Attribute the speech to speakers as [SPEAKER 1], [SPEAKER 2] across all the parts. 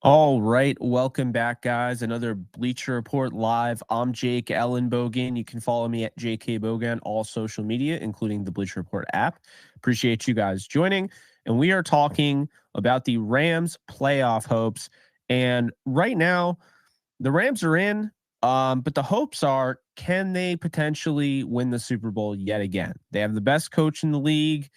[SPEAKER 1] All right, welcome back, guys. Another Bleacher Report live. I'm Jake Ellenbogen. You can follow me at JK Bogan on all social media, including the Bleacher Report app. Appreciate you guys joining. And we are talking about the Rams playoff hopes. And right now, the Rams are in, but the hopes are, can they potentially win the Super Bowl yet again? They have the best coach in the league,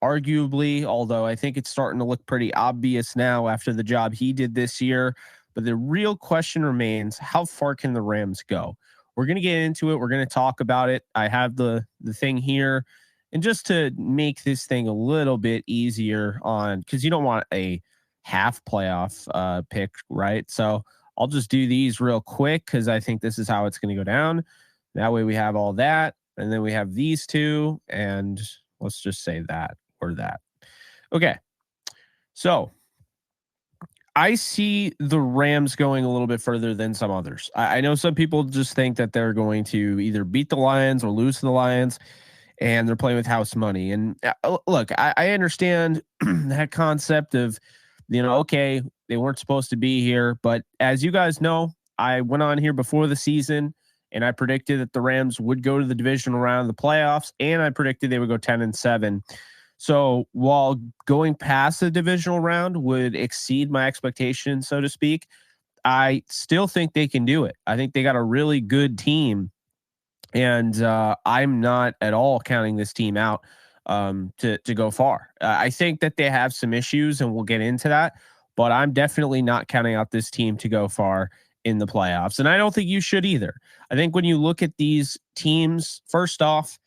[SPEAKER 1] arguably, although I think it's starting to look pretty obvious now after the job he did this year. But the real question remains, how far can the Rams go? We're going to get into it. We're going to talk about it. I have the thing here. And just to make this thing a little bit easier on, because you don't want a half playoff pick, right? So I'll just do these real quick because I think this is how it's going to go down. That way we have all that. And then we have these two. And let's just say that or that. Okay. So I see the Rams going a little bit further than some others. I know some people just think that they're going to either beat the Lions or lose to the Lions, and they're playing with house money. And look, I understand that concept of, okay, they weren't supposed to be here. But as you guys know, I went on here before the season and I predicted that the Rams would go to the divisional round of the playoffs, and I predicted they would go 10-7. So while going past the divisional round would exceed my expectations, so to speak, I still think they can do it. I think they got a really good team, and I'm not at all counting this team out to go far. I think that they have some issues, and we'll get into that, but I'm definitely not counting out this team to go far in the playoffs, and I don't think you should either. I think when you look at these teams, first off,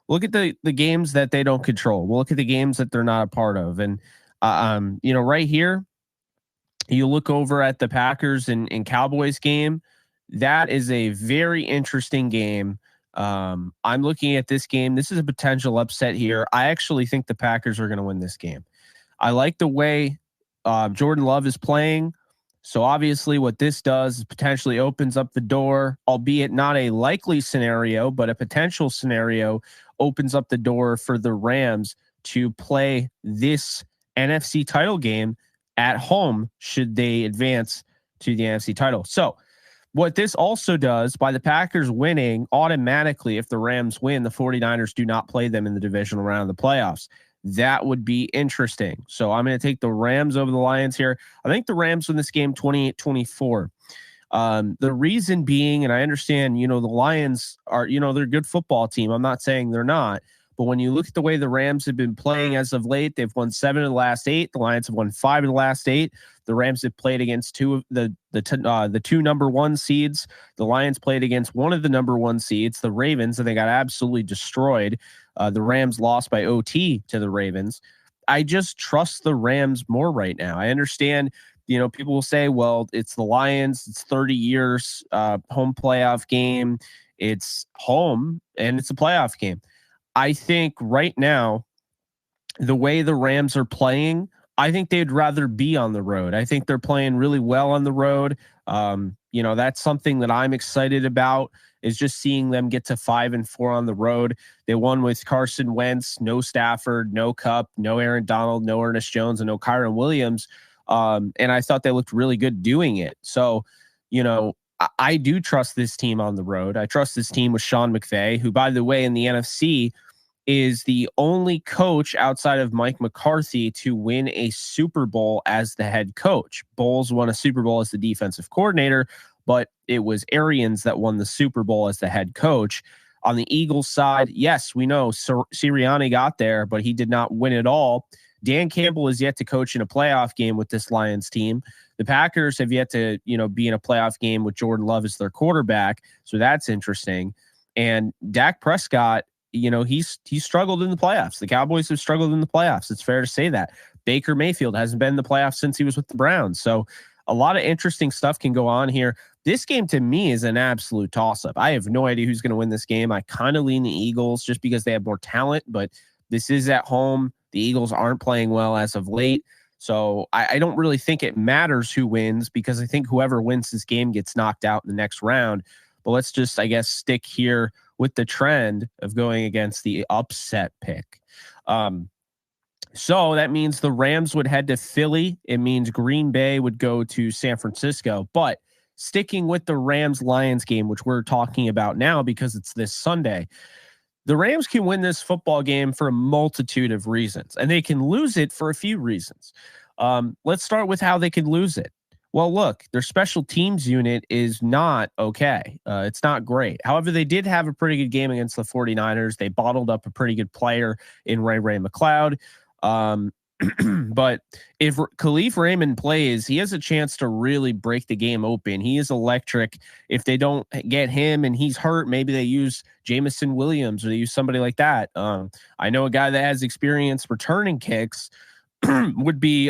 [SPEAKER 1] look at the games that they don't control. We'll look at the games that they're not a part of. And, right here, you look over at the Packers and Cowboys game. That is a very interesting game. I'm looking at this game. This is a potential upset here. I actually think the Packers are going to win this game. I like the way Jordan Love is playing. So obviously what this does is potentially opens up the door, albeit not a likely scenario, but a potential scenario, opens up the door for the Rams to play this NFC title game at home should they advance to the NFC title. So what this also does, by the Packers winning, automatically, if the Rams win, the 49ers do not play them in the divisional round of the playoffs. That would be interesting. So I'm going to take the Rams over the Lions here. I think the Rams win this game 28-24. The reason being, and I understand, the Lions are, they're a good football team. I'm not saying they're not. But when you look at the way the Rams have been playing as of late, they've won 7 of the last 8. The Lions have won 5 of the last 8. The Rams have played against two of the two number 1 seeds. The Lions played against one of the number 1 seeds, the Ravens, and they got absolutely destroyed. The Rams lost by OT to the Ravens. I just trust the Rams more right now. I understand, people will say, well, it's the Lions. It's 30 years, home playoff game. It's home, and it's a playoff game. I think right now, the way the Rams are playing, I think they'd rather be on the road. I think they're playing really well on the road. That's something that I'm excited about, is just seeing them get to 5-4 on the road. They won with Carson Wentz, no Stafford, no Kupp, no Aaron Donald, no Ernest Jones, and no Kyron Williams. And I thought they looked really good doing it. So, I do trust this team on the road. I trust this team with Sean McVay, who, by the way, in the NFC is the only coach outside of Mike McCarthy to win a Super Bowl as the head coach. Bowles won a Super Bowl as the defensive coordinator, but it was Arians that won the Super Bowl as the head coach. On the Eagles side, yes, we know Sirianni got there, but he did not win it all. Dan Campbell is yet to coach in a playoff game with this Lions team. The Packers have yet to, be in a playoff game with Jordan Love as their quarterback. So that's interesting. And Dak Prescott, he's struggled in the playoffs. The Cowboys have struggled in the playoffs. It's fair to say that. Baker Mayfield hasn't been in the playoffs since he was with the Browns. So a lot of interesting stuff can go on here. This game to me is an absolute toss-up. I have no idea who's going to win this game. I kind of lean the Eagles just because they have more talent, but this is at home. The Eagles aren't playing well as of late. So I don't really think it matters who wins, because I think whoever wins this game gets knocked out in the next round. But let's just, I guess, stick here with the trend of going against the upset pick. So that means the Rams would head to Philly. It means Green Bay would go to San Francisco. But sticking with the Rams Lions game, which we're talking about now because it's this Sunday, the Rams can win this football game for a multitude of reasons, and they can lose it for a few reasons. Let's start with how they can lose it. Well, look, their special teams unit is not okay. It's not great. However, they did have a pretty good game against the 49ers. They bottled up a pretty good player in Ray McLeod. Um, but if Khalif Raymond plays, he has a chance to really break the game open. He is electric. If they don't get him and he's hurt, maybe they use Jamison Williams or they use somebody like that. I know a guy that has experience returning kicks would be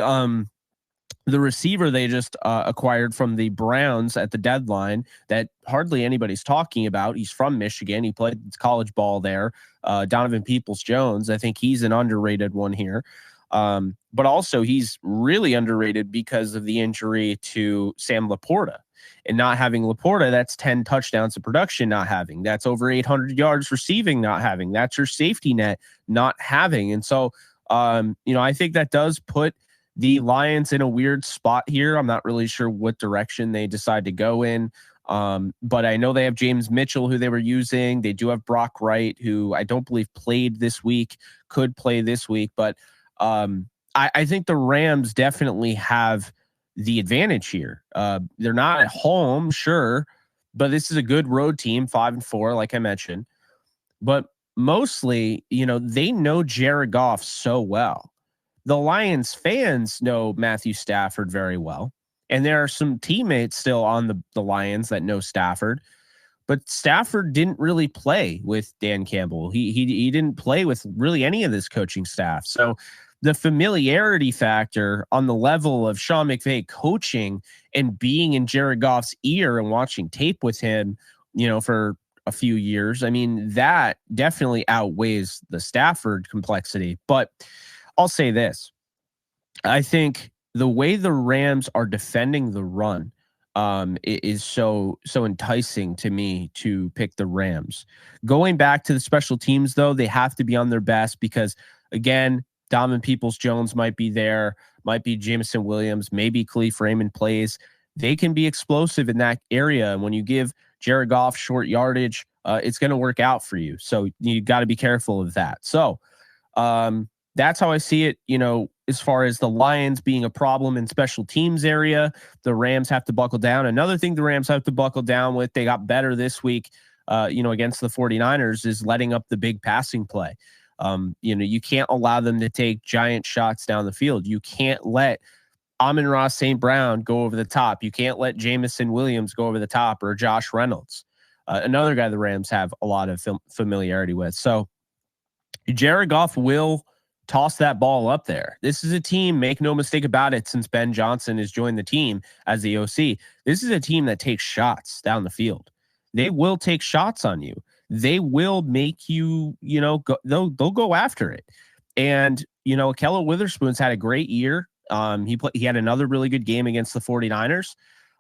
[SPEAKER 1] the receiver they just acquired from the Browns at the deadline that hardly anybody's talking about. He's from Michigan. He played college ball there. Donovan Peoples-Jones. I think he's an underrated one here. But also he's really underrated because of the injury to Sam Laporta, and not having Laporta, that's 10 touchdowns of production not having. That's over 800 yards receiving not having. That's your safety net not having. And so, I think that does put the Lions in a weird spot here. I'm not really sure what direction they decide to go in. But I know they have James Mitchell, who they were using. They do have Brock Wright, who I don't believe played this week, could play this week. But I think the Rams definitely have the advantage here. They're not at home, sure, but this is a good road team, 5-4, like I mentioned. But mostly, they know Jared Goff so well. The Lions fans know Matthew Stafford very well. And there are some teammates still on the Lions that know Stafford. But Stafford didn't really play with Dan Campbell. He didn't play with really any of this coaching staff. So the familiarity factor on the level of Sean McVay coaching and being in Jared Goff's ear and watching tape with him, for a few years, I mean, that definitely outweighs the Stafford complexity. But I'll say this. I think the way the Rams are defending the run is so enticing to me to pick the Rams. Going back to the special teams, though, they have to be on their best because, again, Donovan Peoples-Jones might be there, might be Jamison Williams, maybe Khalif Raymond plays. They can be explosive in that area. And when you give Jared Goff short yardage, it's going to work out for you. So you got to be careful of that. So that's how I see it. As far as the Lions being a problem in special teams area, the Rams have to buckle down. Another thing the Rams have to buckle down with, they got better this week, against the 49ers, is letting up the big passing play. You can't allow them to take giant shots down the field. You can't let Amon-Ra St. Brown go over the top. You can't let Jamison Williams go over the top, or Josh Reynolds, another guy the Rams have a lot of familiarity with. So Jared Goff will toss that ball up there. This is a team, make no mistake about it, since Ben Johnson has joined the team as the OC, this is a team that takes shots down the field. They will take shots on you. They will make you, go, they'll go after it. And, Keller Witherspoon's had a great year. He had another really good game against the 49ers.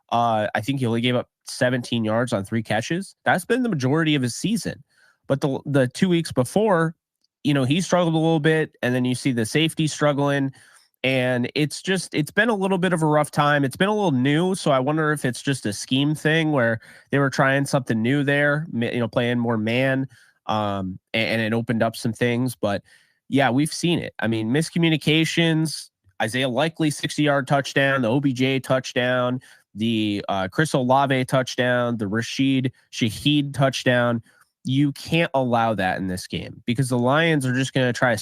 [SPEAKER 1] I think he only gave up 17 yards on 3 catches. That's been the majority of his season. But the 2 weeks before, he struggled a little bit, and then you see the safety struggling, and it's been a little bit of a rough time. It's been a little new, so I wonder if it's just a scheme thing where they were trying something new there, playing more man, and it opened up some things. But yeah, we've seen it. I mean, miscommunications, Isaiah Likely 60-yard touchdown, the OBJ touchdown, the Chris Olave touchdown, the Rashid Shaheed touchdown. You can't allow that in this game because the Lions are just going to try to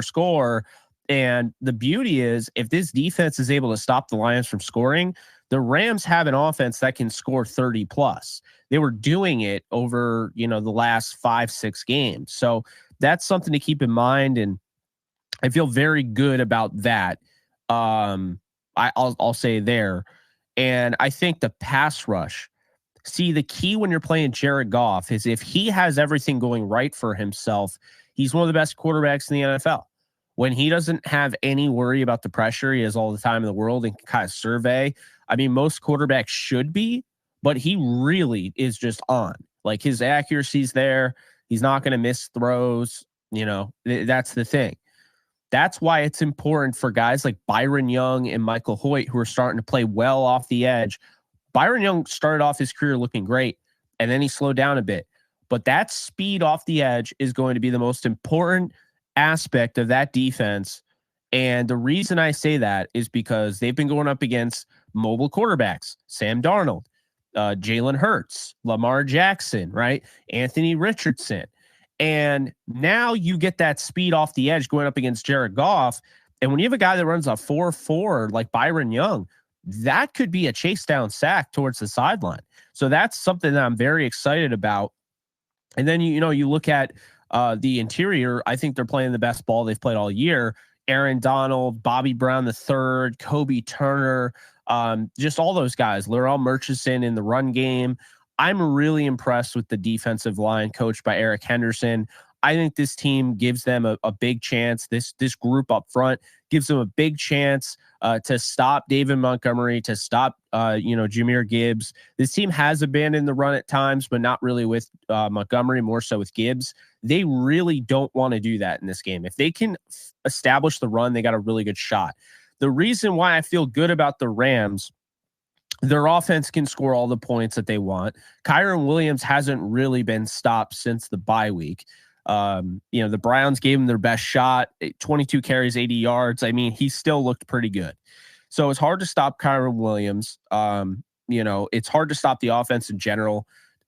[SPEAKER 1] score. And the beauty is, if this defense is able to stop the Lions from scoring, the Rams have an offense that can score 30 plus. They were doing it over, the last 5-6 games. So that's something to keep in mind. And I feel very good about that. I'll say there. And I think the pass rush, see, the key when you're playing Jared Goff is if he has everything going right for himself, he's one of the best quarterbacks in the NFL. When he doesn't have any worry about the pressure, he has all the time in the world and can kind of survey. I mean, most quarterbacks should be, but he really is just on. Like, his accuracy's there. He's not going to miss throws. That's the thing. That's why it's important for guys like Byron Young and Michael Hoyt, who are starting to play well off the edge. Byron Young started off his career looking great, and then he slowed down a bit. But that speed off the edge is going to be the most important aspect of that defense. And the reason I say that is because they've been going up against mobile quarterbacks, Sam Darnold, Jalen Hurts, Lamar Jackson, right? Anthony Richardson. And now you get that speed off the edge going up against Jared Goff. And when you have a guy that runs a 4.4 like Byron Young, that could be a chase down sack towards the sideline. So that's something that I'm very excited about. And then, you look at the interior. I think they're playing the best ball they've played all year. Aaron Donald, Bobby Brown III, Kobe Turner, just all those guys. Laurel Murchison in the run game. I'm really impressed with the defensive line coached by Eric Henderson. I think this team gives them a big chance. This group up front gives them a big chance to stop David Montgomery, to stop Jahmyr Gibbs. This team has abandoned the run at times, but not really with Montgomery, more so with Gibbs. They really don't want to do that in this game. If they can establish the run, they got a really good shot. The reason why I feel good about the Rams, their offense can score all the points that they want. Kyron Williams hasn't really been stopped since the bye week. The Browns gave him their best shot, 22 carries, 80 yards. I mean, he still looked pretty good. So it's hard to stop Kyron Williams. It's hard to stop the offense in general.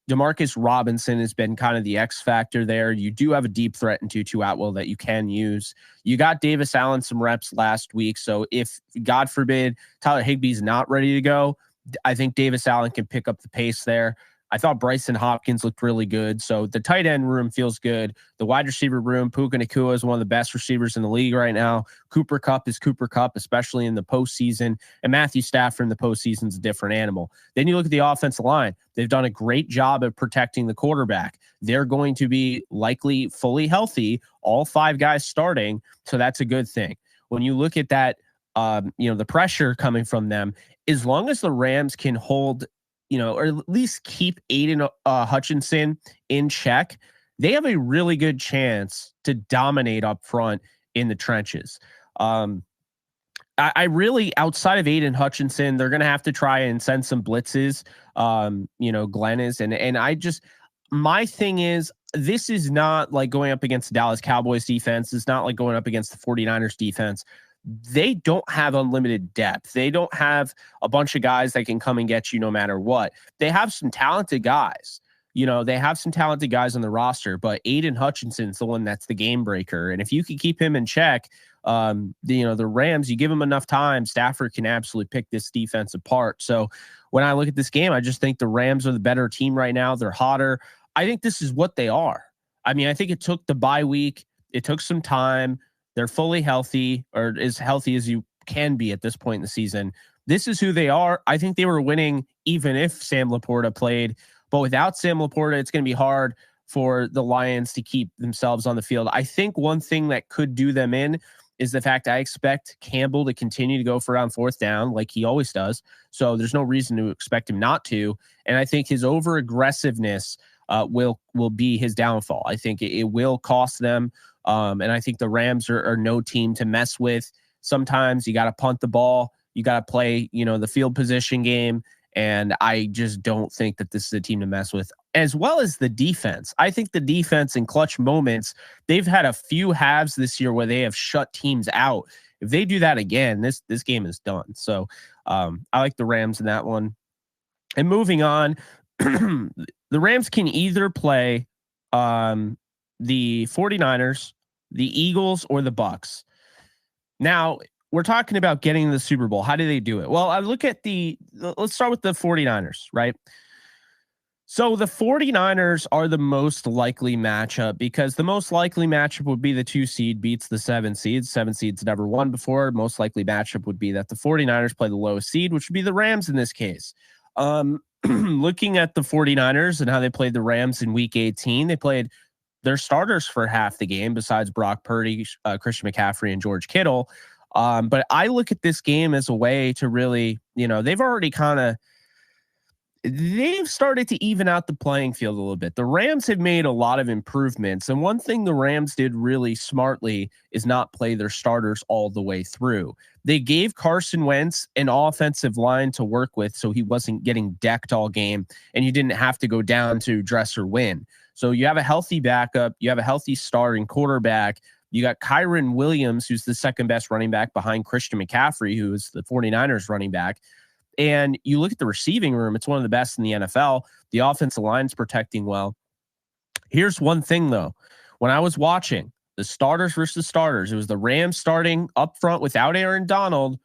[SPEAKER 1] Demarcus Robinson has been kind of the X factor there. You do have a deep threat in Tutu Atwell that you can use. You got Davis Allen some reps last week. So if, God forbid, Tyler Higbee's not ready to go, I think Davis Allen can pick up the pace there. I thought Bryson Hopkins looked really good. So the tight end room feels good. The wide receiver room, Puka Nacua is one of the best receivers in the league right now. Cooper Kupp is Cooper Kupp, especially in the postseason. And Matthew Stafford in the postseason is a different animal. Then you look at the offensive line. They've done a great job of protecting the quarterback. They're going to be likely fully healthy, all 5 guys starting. So that's a good thing. When you look at that, the pressure coming from them, as long as the Rams can hold, or at least keep Aiden Hutchinson in check, they have a really good chance to dominate up front in the trenches. I really, outside of Aiden Hutchinson, they're going to have to try and send some blitzes. Glenn is, and I just, my thing is, this is not like going up against the Dallas Cowboys defense. It's not like going up against the 49ers defense. They don't have unlimited depth. They don't have a bunch of guys that can come and get you no matter what. They have some talented guys. They have some talented guys on the roster, but Aiden Hutchinson's the one that's the game breaker. And if you can keep him in check, the Rams, you give him enough time, Stafford can absolutely pick this defense apart. So when I look at this game, I just think the Rams are the better team right now. They're hotter. I think this is what they are. I mean, I think it took the bye week. It took some time. They're fully healthy, or as healthy as you can be at this point in the season. This is who they are. I think they were winning even if Sam Laporta played. But without Sam Laporta, it's going to be hard for the Lions to keep themselves on the field. I think one thing that could do them in is the fact I expect Campbell to continue to go for around 4th down like he always does. So there's no reason to expect him not to. And I think his over-aggressiveness will be his downfall. I think it will cost them. And I think the Rams are no team to mess with. Sometimes you got to punt the ball. You got to play, the field position game. And I just don't think that this is a team to mess with, as well as the defense. I think the defense in clutch moments, they've had a few halves this year where they have shut teams out. If they do that again, this game is done. So I like the Rams in that one. And moving on, the Rams can either play the 49ers, the Eagles, or the Bucks. Now, we're talking about getting the Super Bowl. How do they do it? Well, I look at let's start with the 49ers, right? So the 49ers are the most likely matchup, because the most likely matchup would be the 2 seed beats the 7 seed. 7 seeds never won before. Most likely matchup would be that the 49ers play the lowest seed, which would be the Rams in this case. Looking at the 49ers and how they played the Rams in week 18, they played their starters for half the game besides Brock Purdy, Christian McCaffrey, and George Kittle. But I look at this game as a way to really, they've already kind of, they've started to even out the playing field a little bit. The Rams have made a lot of improvements. And one thing the Rams did really smartly is not play their starters all the way through. They gave Carson Wentz an offensive line to work with so he wasn't getting decked all game and you didn't have to go down to dress or win. So you have a healthy backup, you have a healthy starting quarterback. You got Kyron Williams, who's the second best running back behind Christian McCaffrey, who is the 49ers running back. And you look at the receiving room, it's one of the best in the NFL. The offensive line's protecting well. Here's one thing, though. When I was watching the starters versus starters, it was the Rams starting up front without Aaron Donald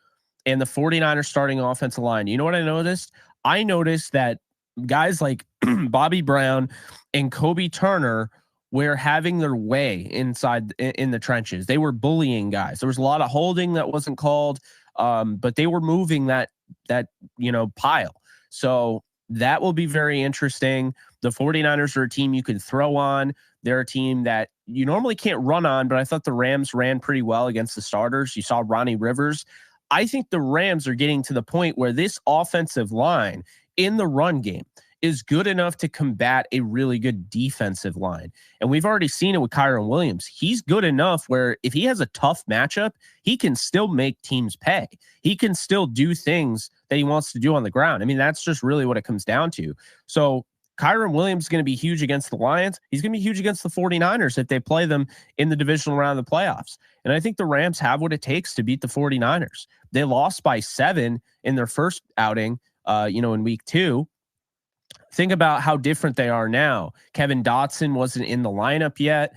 [SPEAKER 1] and the 49ers starting offensive line. You know what I noticed? I noticed that guys like Bobby Brown and Kobe Turner were having their way inside in the trenches. They were bullying guys. There was a lot of holding that wasn't called, but they were moving that pile. So that will be very interesting. The 49ers are a team you can throw on. They're a team that you normally can't run on, but I thought the Rams ran pretty well against the starters. You saw Ronnie Rivers. I think the Rams are getting to the point where this offensive line in the run game is good enough to combat a really good defensive line. And we've already seen it with Kyron Williams. He's good enough where if he has a tough matchup, he can still make teams pay. He can still do things that he wants to do on the ground. I mean, that's just really what it comes down to. So Kyron Williams is going to be huge against the Lions. He's going to be huge against the 49ers if they play them in the divisional round of the playoffs. And I think the Rams have what it takes to beat the 49ers. They lost by 7 in their first outing, in week 2. Think about how different they are now. Kevin Dotson wasn't in the lineup yet.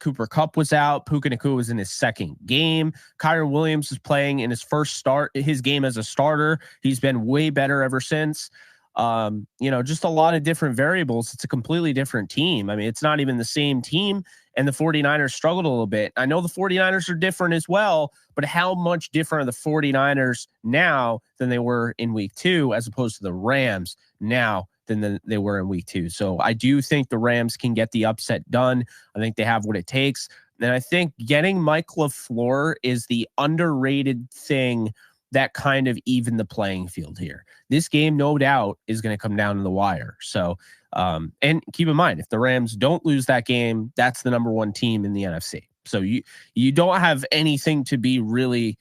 [SPEAKER 1] Cooper Kupp was out. Puka Nacua was in his second game. Kyron Williams is playing in his game as a starter. He's been way better ever since. Just a lot of different variables. It's a completely different team. I mean, it's not even the same team, and the 49ers struggled a little bit. I know the 49ers are different as well, but how much different are the 49ers now than they were in week 2, as opposed to the Rams now than they were in week 2. So I do think the Rams can get the upset done. I think they have what it takes. And I think getting Mike LaFleur is the underrated thing that kind of even the playing field here. This game, no doubt, is going to come down to the wire. So, and keep in mind, if the Rams don't lose that game, that's the number 1 team in the NFC. So you don't have anything to be really,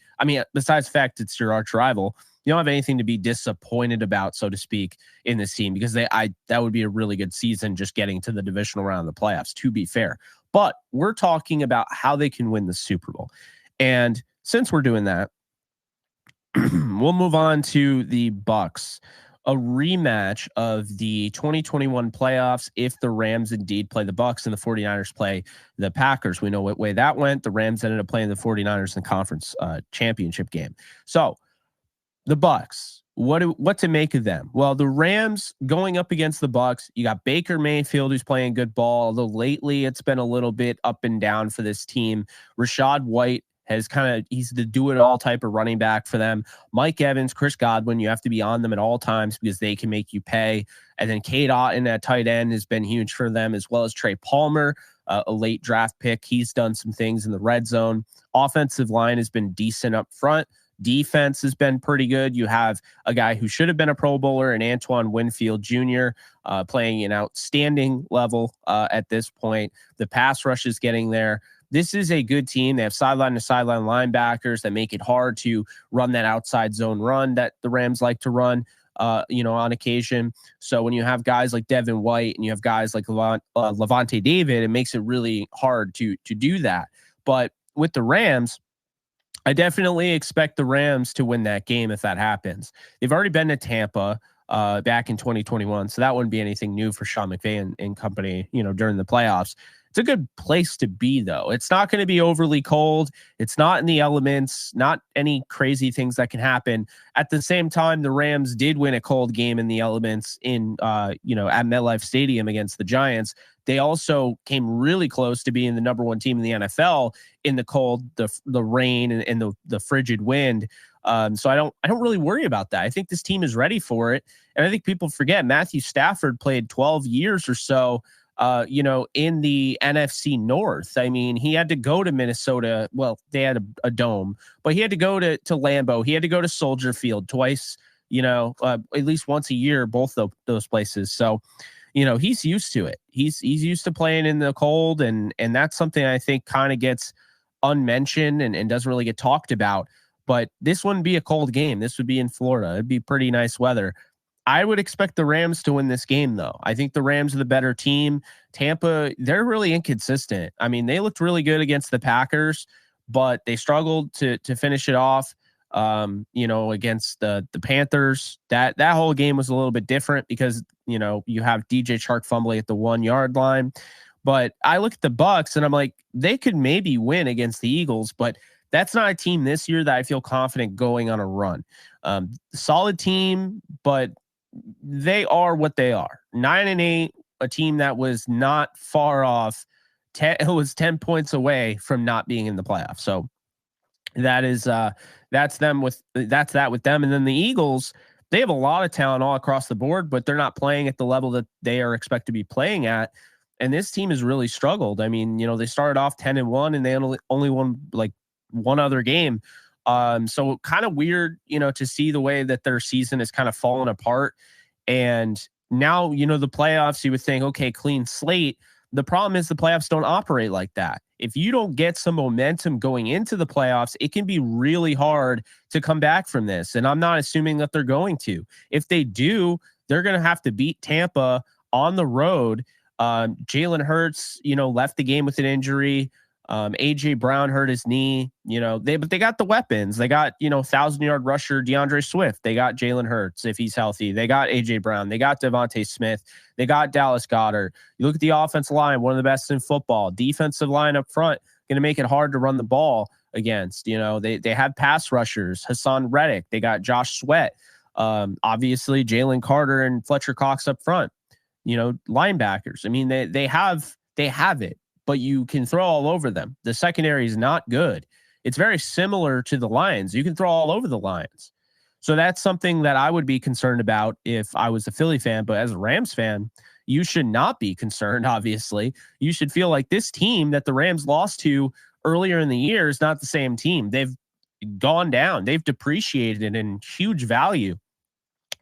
[SPEAKER 1] besides the fact it's your arch rival, you don't have anything to be disappointed about, so to speak, in this team, because that would be a really good season just getting to the divisional round of the playoffs, to be fair. But we're talking about how they can win the Super Bowl. And since we're doing that, we'll move on to the Bucs, a rematch of the 2021 playoffs if the Rams indeed play the Bucs and the 49ers play the Packers. We know what way that went. The Rams ended up playing the 49ers in the conference championship game. So the Bucs, what to make of them? Well, the Rams going up against the Bucs, you got Baker Mayfield, who's playing good ball, although lately it's been a little bit up and down for this team. Rachaad White he's the do-it-all type of running back for them. Mike Evans, Chris Godwin, you have to be on them at all times because they can make you pay. And then Cade Otton at tight end has been huge for them, as well as Trey Palmer, a late draft pick. He's done some things in the red zone. Offensive line has been decent up front. Defense has been pretty good. You have a guy who should have been a Pro Bowler in Antoine Winfield Jr. Playing an outstanding level at this point. The pass rush is getting there. This is a good team. They have sideline-to-sideline linebackers that make it hard to run that outside zone run that the Rams like to run, on occasion. So when you have guys like Devin White and you have guys like Levante David, it makes it really hard to do that. But with the Rams, I definitely expect the Rams to win that game if that happens. They've already been to Tampa back in 2021, so that wouldn't be anything new for Sean McVay and company, during the playoffs. It's a good place to be, though. It's not going to be overly cold. It's not in the elements, not any crazy things that can happen. At the same time, the Rams did win a cold game in the elements in, at MetLife Stadium against the Giants. They also came really close to being the number 1 team in the NFL in the cold, the rain and the frigid wind. So I don't really worry about that. I think this team is ready for it. And I think people forget Matthew Stafford played 12 years or so in the NFC North. I mean, he had to go to Minnesota. Well, they had a dome, but he had to go to Lambeau. He had to go to Soldier Field twice, at least once a year, both those places. So, he's used to it. He's used to playing in the cold, and that's something I think kind of gets unmentioned and doesn't really get talked about. But this wouldn't be a cold game. This would be in Florida. It'd be pretty nice weather. I would expect the Rams to win this game, though. I think the Rams are the better team. Tampa, they're really inconsistent. I mean, they looked really good against the Packers, but they struggled to finish it off. Against the Panthers. That whole game was a little bit different because you have DJ Chark fumbling at the 1 yard line. But I look at the Bucks and I'm like, they could maybe win against the Eagles, but that's not a team this year that I feel confident going on a run. Solid team, but they are what they are. 9-8, a team that was not far off. It was 10 points away from not being in the playoffs. So that's that with them. And then the Eagles, they have a lot of talent all across the board, but they're not playing at the level that they are expected to be playing at. And this team has really struggled. I mean, they started off 10-1 and they only won like one other game. So kind of weird, to see the way that their season is kind of fallen apart. And now, the playoffs, you would think, okay, clean slate. The problem is the playoffs don't operate like that. If you don't get some momentum going into the playoffs, it can be really hard to come back from this. And I'm not assuming that they're going to. If they do, they're going to have to beat Tampa on the road. Jalen Hurts, left the game with an injury. AJ Brown hurt his knee, but they got the weapons. They got, 1,000-yard rusher DeAndre Swift. They got Jalen Hurts if he's healthy. They got AJ Brown. They got Devontae Smith. They got Dallas Goedert. You look at the offensive line, one of the best in football. Defensive line up front, going to make it hard to run the ball against. They have pass rushers, Hassan Reddick. They got Josh Sweat. Obviously Jalen Carter and Fletcher Cox up front. Linebackers. I mean, they have it. But you can throw all over them. The secondary is not good. It's very similar to the Lions. You can throw all over the Lions. So that's something that I would be concerned about if I was a Philly fan. But as a Rams fan, you should not be concerned, obviously. You should feel like this team that the Rams lost to earlier in the year is not the same team. They've gone down. They've depreciated in huge value.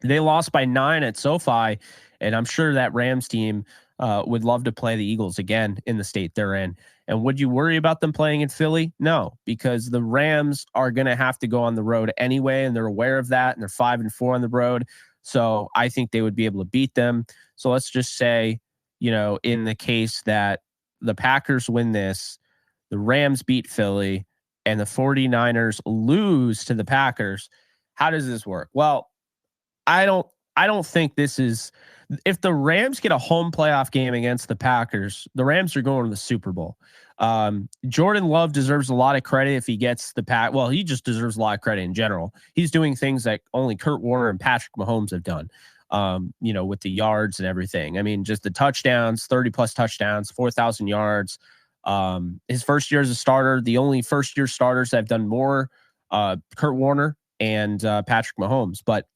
[SPEAKER 1] They lost by 9 at SoFi, and I'm sure that Rams team would love to play the Eagles again in the state they're in. And would you worry about them playing in Philly? No, because the Rams are going to have to go on the road anyway, and they're aware of that, and they're 5-4 on the road. So I think they would be able to beat them. So let's just say, in the case that the Packers win this, the Rams beat Philly, and the 49ers lose to the Packers. How does this work? Well, I don't think this is. If the Rams get a home playoff game against the Packers, the Rams are going to the Super Bowl. Jordan Love deserves a lot of credit if he gets the Well, he just deserves a lot of credit in general. He's doing things that only Kurt Warner and Patrick Mahomes have done, with the yards and everything. I mean, just the touchdowns, 30-plus touchdowns, 4,000 yards. His first year as a starter, the only first-year starters that have done more, Kurt Warner and Patrick Mahomes. But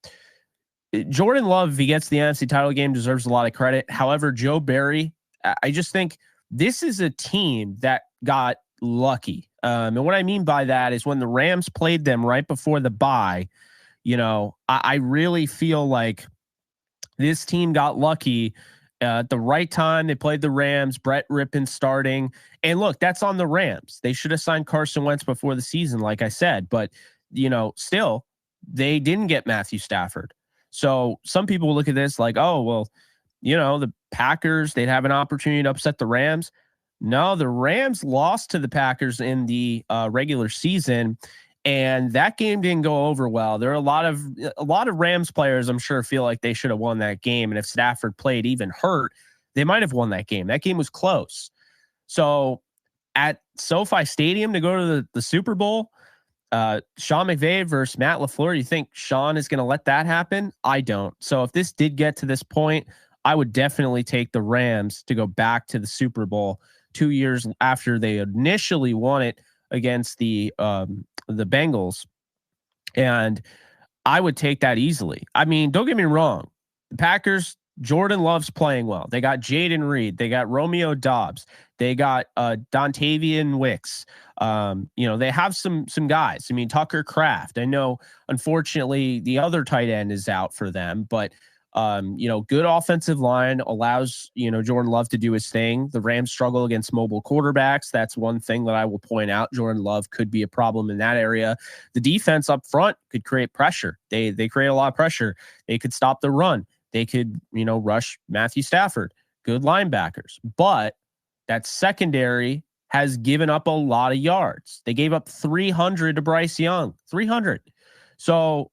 [SPEAKER 1] Jordan Love, if he gets the NFC title game, deserves a lot of credit. However, Joe Barry, I just think this is a team that got lucky. And what I mean by that is when the Rams played them right before the bye, I really feel like this team got lucky at the right time. They played the Rams, Brett Rippon starting. And look, that's on the Rams. They should have signed Carson Wentz before the season, like I said. But, still, they didn't get Matthew Stafford. So some people look at this like, oh, well, the Packers, they'd have an opportunity to upset the Rams. No, the Rams lost to the Packers in the regular season, and that game didn't go over well. There are a lot of Rams players, I'm sure, feel like they should have won that game. And if Stafford played even hurt, they might have won that game. That game was close. So at SoFi Stadium to go to the Super Bowl, Sean McVay versus Matt LaFleur, you think Sean is going to let that happen? I don't. So if this did get to this point, I would definitely take the Rams to go back to the Super Bowl 2 years after they initially won it against the Bengals. And I would take that easily. I mean, don't get me wrong. The Packers, Jordan Love's playing well. They got Jaden Reed. They got Romeo Dobbs. They got Dontavian Wicks. They have some guys. I mean, Tucker Kraft. I know, unfortunately, the other tight end is out for them, but good offensive line allows, Jordan Love to do his thing. The Rams struggle against mobile quarterbacks. That's one thing that I will point out. Jordan Love could be a problem in that area. The defense up front could create pressure. They create a lot of pressure. They could stop the run. They could, rush Matthew Stafford. Good linebackers. But that secondary has given up a lot of yards. They gave up 300 to Bryce Young. 300. So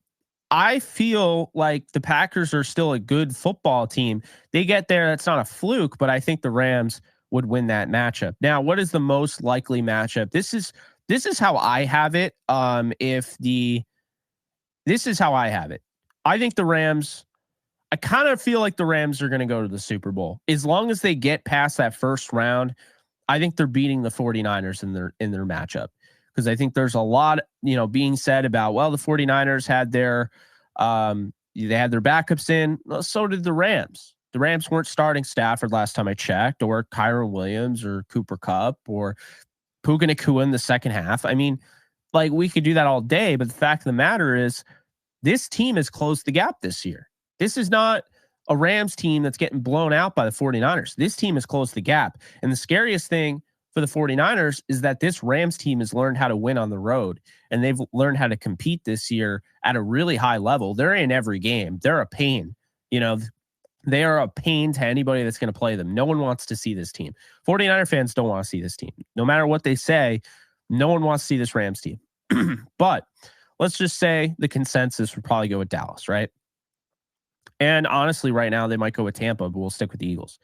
[SPEAKER 1] I feel like the Packers are still a good football team. They get there. That's not a fluke, but I think the Rams would win that matchup. Now, what is the most likely matchup? This is how I have it. This is how I have it. I think the Rams, I kind of feel like the Rams are going to go to the Super Bowl. As long as they get past that first round, I think they're beating the 49ers in their matchup. Because I think there's a lot, being said about, well, the 49ers had their backups in. Well, so did the Rams. The Rams weren't starting Stafford last time I checked, or Kyron Williams, or Cooper Kupp, or Puka Nacua in the second half. I mean, like, we could do that all day, but the fact of the matter is, this team has closed the gap this year. This is not a Rams team that's getting blown out by the 49ers. This team has closed the gap. And the scariest thing for the 49ers is that this Rams team has learned how to win on the road, and they've learned how to compete this year at a really high level. They're in every game. They're a pain. They are a pain to anybody that's going to play them. No one wants to see this team. 49er fans don't want to see this team. No matter what they say, no one wants to see this Rams team. But let's just say the consensus would probably go with Dallas, right? And honestly, right now, they might go with Tampa, but we'll stick with the Eagles.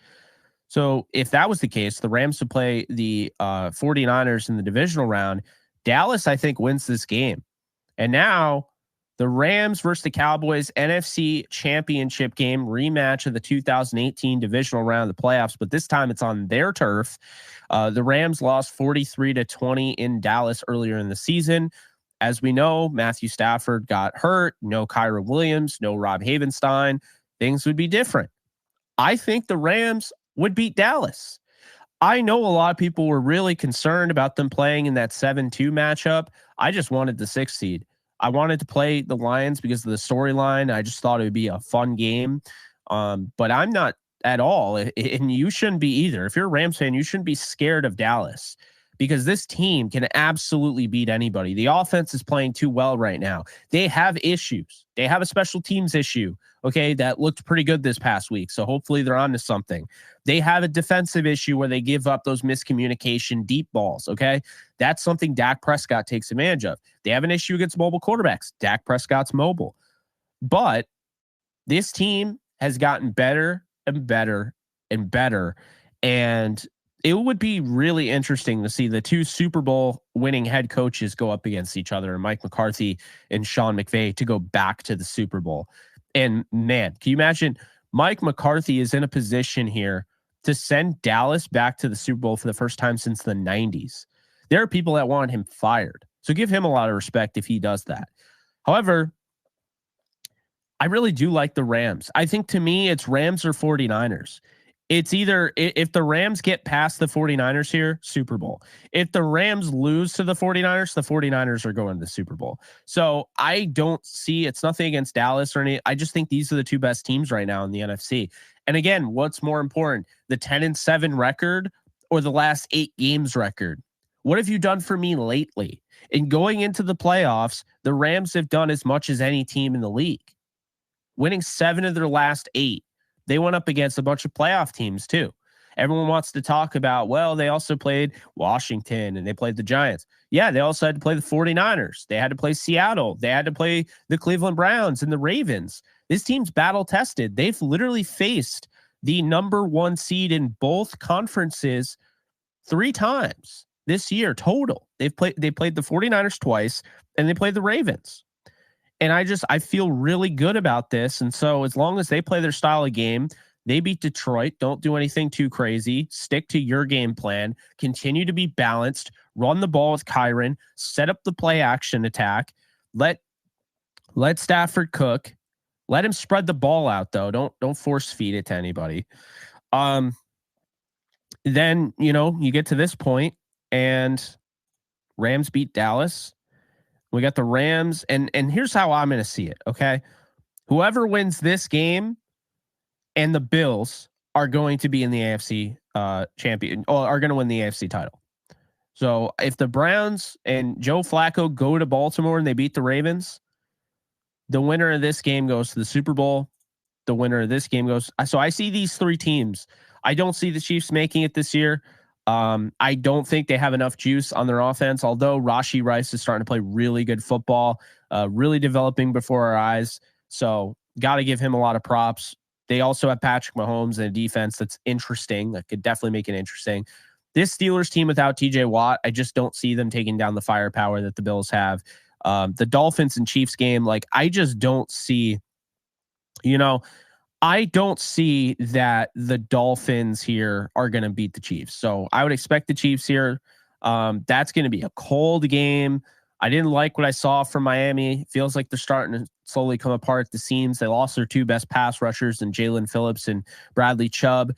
[SPEAKER 1] So if that was the case, the Rams would play the 49ers in the divisional round. Dallas, I think, wins this game. And now the Rams versus the Cowboys NFC Championship game, rematch of the 2018 divisional round of the playoffs, but this time it's on their turf. The Rams lost 43-20 in Dallas earlier in the season. As we know, Matthew Stafford got hurt. No Kyron Williams, no Rob Havenstein. Things would be different. I think the Rams would beat Dallas. I know a lot of people were really concerned about them playing in that 7-2 matchup. I just wanted the 6th seed. I wanted to play the Lions because of the storyline. I just thought it would be a fun game. But I'm not at all. And you shouldn't be either. If you're a Rams fan, you shouldn't be scared of Dallas, because this team can absolutely beat anybody. The offense is playing too well right now. They have issues. They have a special teams issue, okay, that looked pretty good this past week. So hopefully they're on to something. They have a defensive issue where they give up those miscommunication deep balls, okay? That's something Dak Prescott takes advantage of. They have an issue against mobile quarterbacks. Dak Prescott's mobile. But this team has gotten better and better and better. And it would be really interesting to see the two Super Bowl winning head coaches go up against each other, Mike McCarthy and Sean McVay, to go back to the Super Bowl. And man, can you imagine? Mike McCarthy is in a position here to send Dallas back to the Super Bowl for the first time since the 90s. There are people that want him fired. So give him a lot of respect if he does that. However, I really do like the Rams. I think, to me, it's Rams or 49ers. It's either, if the Rams get past the 49ers here, Super Bowl. If the Rams lose to the 49ers are going to the Super Bowl. So I don't see, it's nothing against Dallas or any, I just think these are the two best teams right now in the NFC. And again, what's more important, the 10-7 record or the last 8 games record? What have you done for me lately? In going into the playoffs, the Rams have done as much as any team in the league, winning 7 of their last 8. They went up against a bunch of playoff teams too. Everyone wants to talk about, well, they also played Washington and they played the Giants. Yeah, they also had to play the 49ers. They had to play Seattle. They had to play the Cleveland Browns and the Ravens. This team's battle tested. They've literally faced the number 1 seed in both conferences 3 times this year total. They played the 49ers twice and they played the Ravens. And I feel really good about this. And so as long as they play their style of game, they beat Detroit. Don't do anything too crazy. Stick to your game plan. Continue to be balanced. Run the ball with Kyron. Set up the play action attack. Let Stafford cook. Let him spread the ball out though. Don't force feed it to anybody. Then, you get to this point and Rams beat Dallas. We got the Rams and here's how I'm going to see it. Okay. Whoever wins this game and the Bills are going to be in the AFC champion or are going to win the AFC title. So if the Browns and Joe Flacco go to Baltimore and they beat the Ravens, the winner of this game goes to the Super Bowl. The winner of this game goes. So I see these three teams. I don't see the Chiefs making it this year. I don't think they have enough juice on their offense, although Rashee Rice is starting to play really good football, really developing before our eyes. So got to give him a lot of props. They also have Patrick Mahomes and a defense that's interesting. That could definitely make it interesting. This Steelers team without TJ Watt, I just don't see them taking down the firepower that the Bills have. The Dolphins and Chiefs game, I just don't see, I don't see that the Dolphins here are going to beat the Chiefs. So I would expect the Chiefs here. That's going to be a cold game. I didn't like what I saw from Miami. It feels like they're starting to slowly come apart at the seams. They lost their two best pass rushers in Jalen Phillips and Bradley Chubb.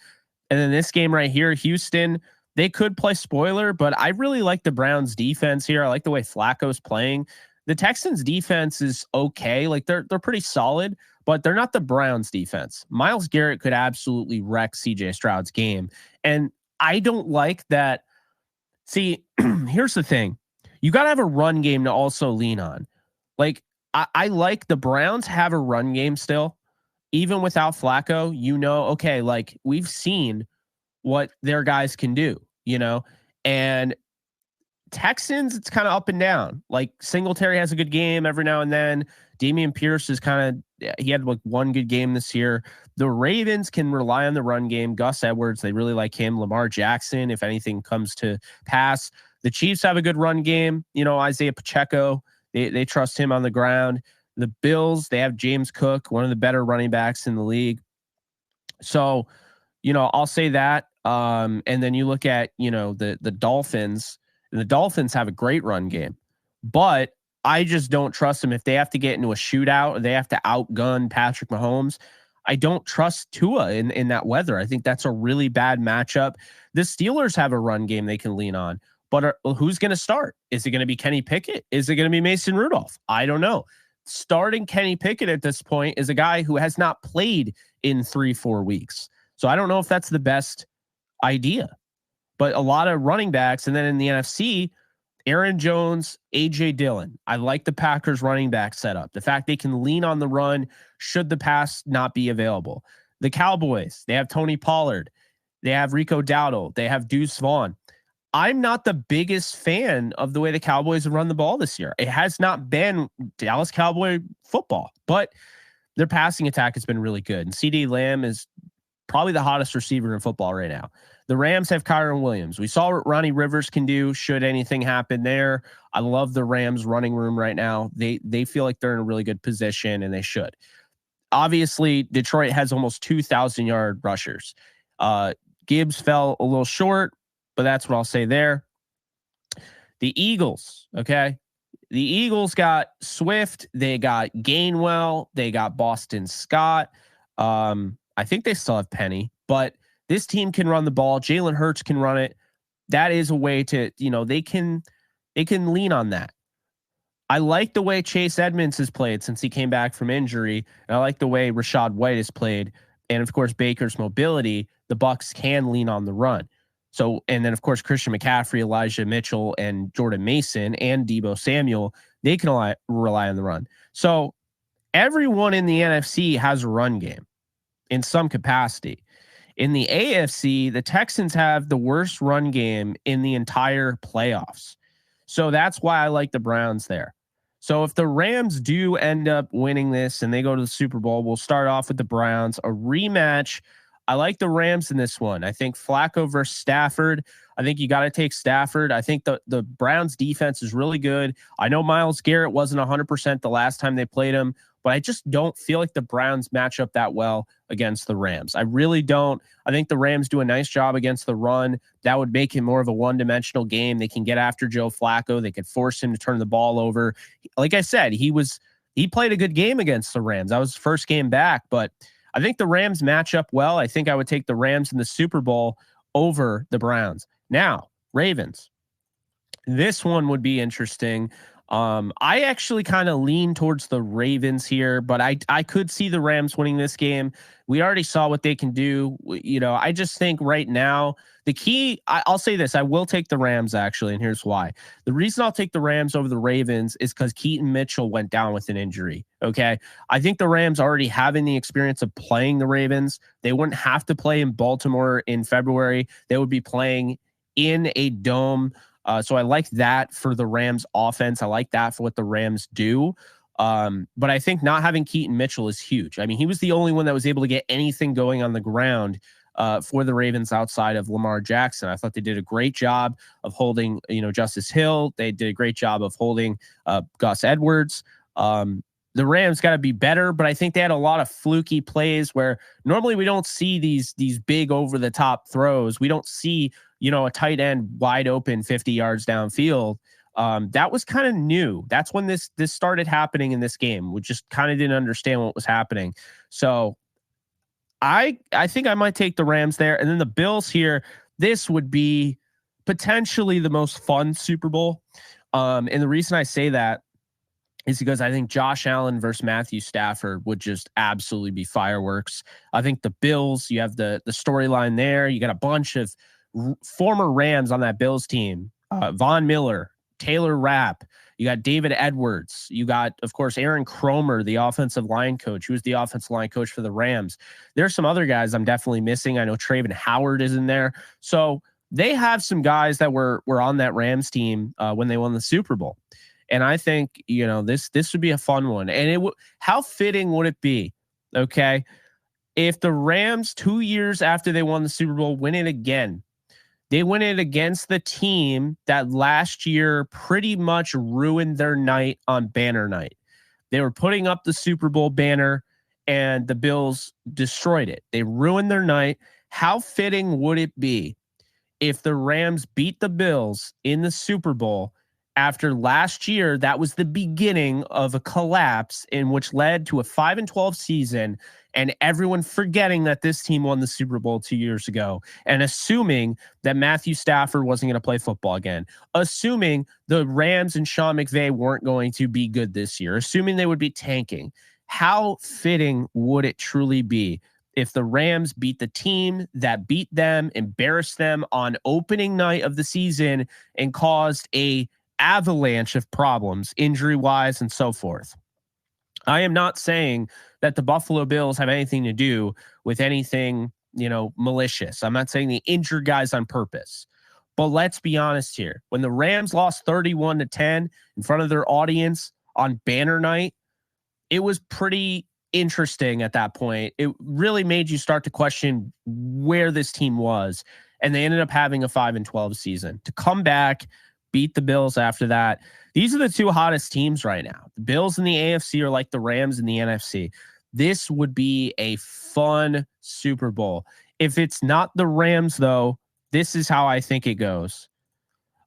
[SPEAKER 1] And then this game right here, Houston, they could play spoiler, but I really like the Browns defense here. I like the way Flacco's playing. The Texans defense is okay. They're pretty solid, but they're not the Browns defense. Myles Garrett could absolutely wreck CJ Stroud's game. And I don't like that. See, here's the thing. You got to have a run game to also lean on. I like the Browns have a run game still, even without Flacco, okay, we've seen what their guys can do, and Texans, it's kind of up and down. Singletary has a good game every now and then. Dameon Pierce is he had one good game this year. The Ravens can rely on the run game. Gus Edwards, they really like him. Lamar Jackson, if anything comes to pass. The Chiefs have a good run game. Isaiah Pacheco, they trust him on the ground. The Bills, they have James Cook, one of the better running backs in the league. So, I'll say that. And then you look at, the Dolphins. And the Dolphins have a great run game, but I just don't trust them if they have to get into a shootout or they have to outgun Patrick Mahomes. I don't trust Tua in that weather. I think that's a really bad matchup. The Steelers have a run game they can lean on, but who's going to start? Is it going to be Kenny Pickett? Is it going to be Mason Rudolph? I don't know. Starting Kenny Pickett at this point is a guy who has not played in 3-4 weeks. So I don't know if that's the best idea. But a lot of running backs, and then in the NFC, Aaron Jones, AJ Dillon. I like the Packers running back setup. The fact they can lean on the run should the pass not be available. The Cowboys, they have Tony Pollard. They have Rico Dowdle. They have Deuce Vaughn. I'm not the biggest fan of the way the Cowboys have run the ball this year. It has not been Dallas Cowboy football, but their passing attack has been really good. And CeeDee Lamb is probably the hottest receiver in football right now. The Rams have Kyron Williams. We saw what Ronnie Rivers can do should anything happen there. I love the Rams running room right now. They feel like they're in a really good position, and they should. Obviously, Detroit has almost 2,000-yard rushers. Gibbs fell a little short, but that's what I'll say there. The Eagles, okay? The Eagles got Swift. They got Gainwell. They got Boston Scott. I think they still have Penny, but this team can run the ball. Jalen Hurts can run it. That is a way to, they can lean on that. I like the way Chase Edmonds has played since he came back from injury. And I like the way Rachaad White has played. And of course, Baker's mobility, the Bucs can lean on the run. So, and then of course, Christian McCaffrey, Elijah Mitchell, and Jordan Mason and Deebo Samuel, they can rely on the run. So everyone in the NFC has a run game in some capacity. In the AFC, the Texans have the worst run game in the entire playoffs. So that's why I like the Browns there. So if the Rams do end up winning this and they go to the Super Bowl, we'll start off with the Browns. A rematch. I like the Rams in this one. I think Flacco versus Stafford. I think you got to take Stafford. I think the Browns defense is really good. I know Myles Garrett wasn't 100% the last time they played him, but I just don't feel like the Browns match up that well against the Rams. I really don't. I think the Rams do a nice job against the run. That would make it more of a one-dimensional game. They can get after Joe Flacco. They could force him to turn the ball over. Like I said, he was he played a good game against the Rams. That was his first game back, but I think the Rams match up well. I think I would take the Rams in the Super Bowl over the Browns. Now, Ravens. This one would be interesting. I actually kind of lean towards the Ravens here, but I could see the Rams winning this game. We already saw what they can do. You know, I just think right now the key, I'll say this, I will take the Rams actually, and here's why. The reason I'll take the Rams over the Ravens is because Keaton Mitchell went down with an injury. Okay. I think the Rams already having the experience of playing the Ravens, they wouldn't have to play in Baltimore in February. They would be playing in a dome. So I like that for the Rams offense. I like that for what the Rams do. But I think not having Keaton Mitchell is huge. I mean, he was the only one that was able to get anything going on the ground for the Ravens outside of Lamar Jackson. I thought they did a great job of holding, Justice Hill. They did a great job of holding Gus Edwards. The Rams got to be better, but I think they had a lot of fluky plays where normally we don't see these big over the top throws. We don't see, a tight end wide open 50 yards downfield. That was kind of new. That's when this started happening in this game. We just kind of didn't understand what was happening. So I think I might take the Rams there. And then the Bills here, this would be potentially the most fun Super Bowl. And the reason I say that is because I think Josh Allen versus Matthew Stafford would just absolutely be fireworks. I think the Bills, you have the storyline there. You got a bunch of former Rams on that Bills team. Von Miller, Taylor Rapp. You got David Edwards. You got, of course, Aaron Cromer, the offensive line coach, who was the offensive line coach for the Rams. There's some other guys I'm definitely missing. I know Traven Howard is in there. So they have some guys that were on that Rams team when they won the Super Bowl. And I think, this would be a fun one. And how fitting would it be, okay, if the Rams 2 years after they won the Super Bowl win it again? They win it against the team that last year pretty much ruined their night on banner night. They were putting up the Super Bowl banner and the Bills destroyed it. They ruined their night. How fitting would it be if the Rams beat the Bills in the Super Bowl after last year? That was the beginning of a collapse in which led to a 5-12 season, and everyone forgetting that this team won the Super Bowl 2 years ago, and assuming that Matthew Stafford wasn't going to play football again, assuming the Rams and Sean McVay weren't going to be good this year, assuming they would be tanking. How fitting would it truly be if the Rams beat the team that beat them, embarrassed them on opening night of the season, and caused a avalanche of problems, injury-wise and so forth? I am not saying that the Buffalo Bills have anything to do with anything, malicious. I'm not saying they injured guys on purpose. But let's be honest here. When the Rams lost 31-10 in front of their audience on banner night, it was pretty interesting at that point. It really made you start to question where this team was. And they ended up having a 5-12 season. To come back, beat the Bills after that. These are the two hottest teams right now. The Bills in the AFC are like the Rams in the NFC. This would be a fun Super Bowl. If it's not the Rams, though, this is how I think it goes.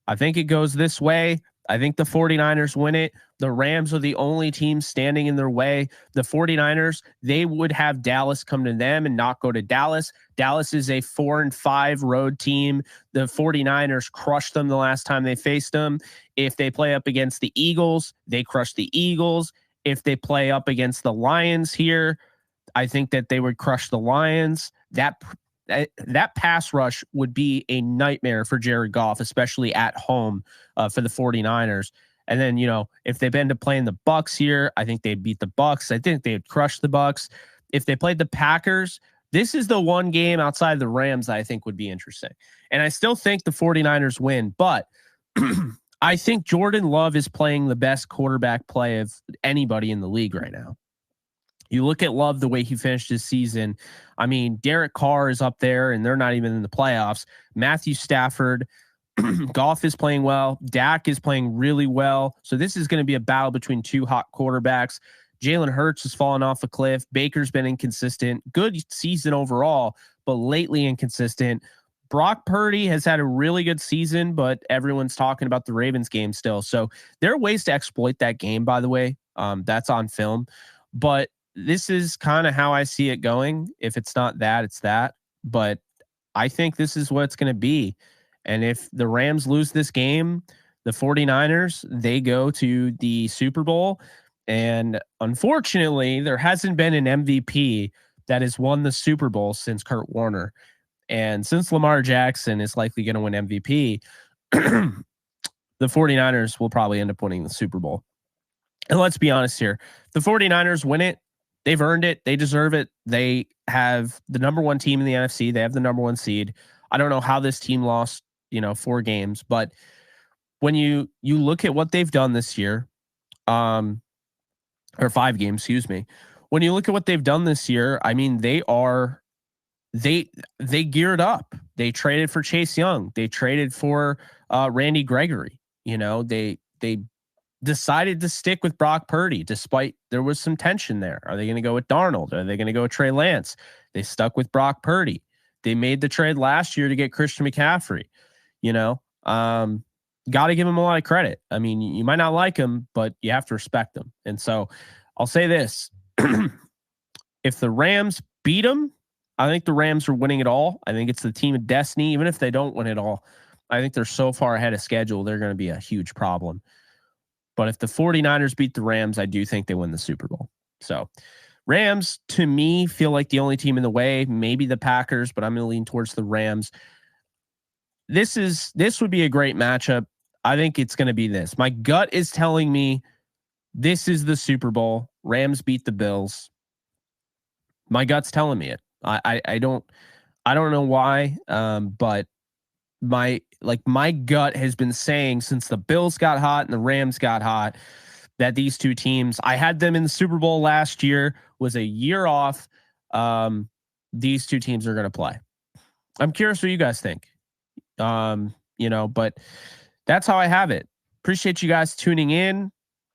[SPEAKER 1] I think it goes this way. I think the 49ers win it. The Rams are the only team standing in their way. The 49ers, they would have Dallas come to them and not go to Dallas. Dallas is a 4-5 road team. The 49ers crushed them the last time they faced them. If they play up against the Eagles, they crush the Eagles. If they play up against the Lions here, I think that they would crush the Lions. That pass rush would be a nightmare for Jared Goff, especially at home for the 49ers. And then, if they've been to playing the Bucs here, I think they'd beat the Bucs. I think they'd crush the Bucs. If they played the Packers, this is the one game outside the Rams that I think would be interesting. And I still think the 49ers win, but I think Jordan Love is playing the best quarterback play of anybody in the league right now. You look at Love, the way he finished his season. I mean, Derek Carr is up there, and they're not even in the playoffs. Matthew Stafford, Goff is playing well. Dak is playing really well. So this is going to be a battle between two hot quarterbacks. Jalen Hurts has fallen off a cliff. Baker's been inconsistent. Good season overall, but lately inconsistent. Brock Purdy has had a really good season, but everyone's talking about the Ravens game still. So there are ways to exploit that game, by the way. That's on film. But this is kind of how I see it going. If it's not that, it's that. But I think this is what it's going to be. And if the Rams lose this game, the 49ers, they go to the Super Bowl. And unfortunately, there hasn't been an MVP that has won the Super Bowl since Kurt Warner. And since Lamar Jackson is likely going to win MVP, the 49ers will probably end up winning the Super Bowl. And let's be honest here. The 49ers win it. They've earned it. They deserve it. They have the number one team in the NFC. They have the number one seed. I don't know how this team lost, 4 games, but when you look at what they've done this year, or 5 games, excuse me. When you look at what they've done this year, I mean, they geared up. They traded for Chase Young. They traded for Randy Gregory. They decided to stick with Brock Purdy despite there was some tension there. Are they going to go with Darnold? Are they going to go with Trey Lance? They stuck with Brock Purdy. They made the trade last year to get Christian McCaffrey. Got to give him a lot of credit. I mean, you might not like him, but you have to respect him. And so I'll say this. If the Rams beat them, I think the Rams are winning it all. I think it's the team of destiny. Even if they don't win it all, I think they're so far ahead of schedule, they're going to be a huge problem. But if the 49ers beat the Rams, I do think they win the Super Bowl. So Rams, to me, feel like the only team in the way. Maybe the Packers, but I'm going to lean towards the Rams. This would be a great matchup. I think it's going to be this. My gut is telling me this is the Super Bowl. Rams beat the Bills. My gut's telling me it. I don't know why, but my gut has been saying since the Bills got hot and the Rams got hot that these two teams, I had them in the Super Bowl last year, was a year off. These two teams are going to play. I'm curious what you guys think. But that's how I have it. Appreciate you guys tuning in.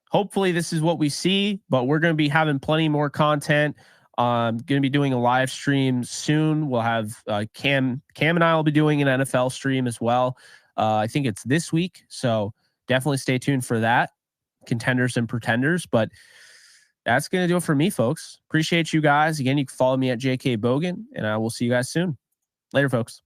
[SPEAKER 1] Hopefully this is what we see, but we're going to be having plenty more content. Going to be doing a live stream soon. We'll have Cam and I will be doing an NFL stream as well. I think it's this week, so definitely stay tuned for that. Contenders and pretenders, but that's going to do it for me, folks. Appreciate you guys. Again, you can follow me at JK Bogan, and I will see you guys soon. Later, folks.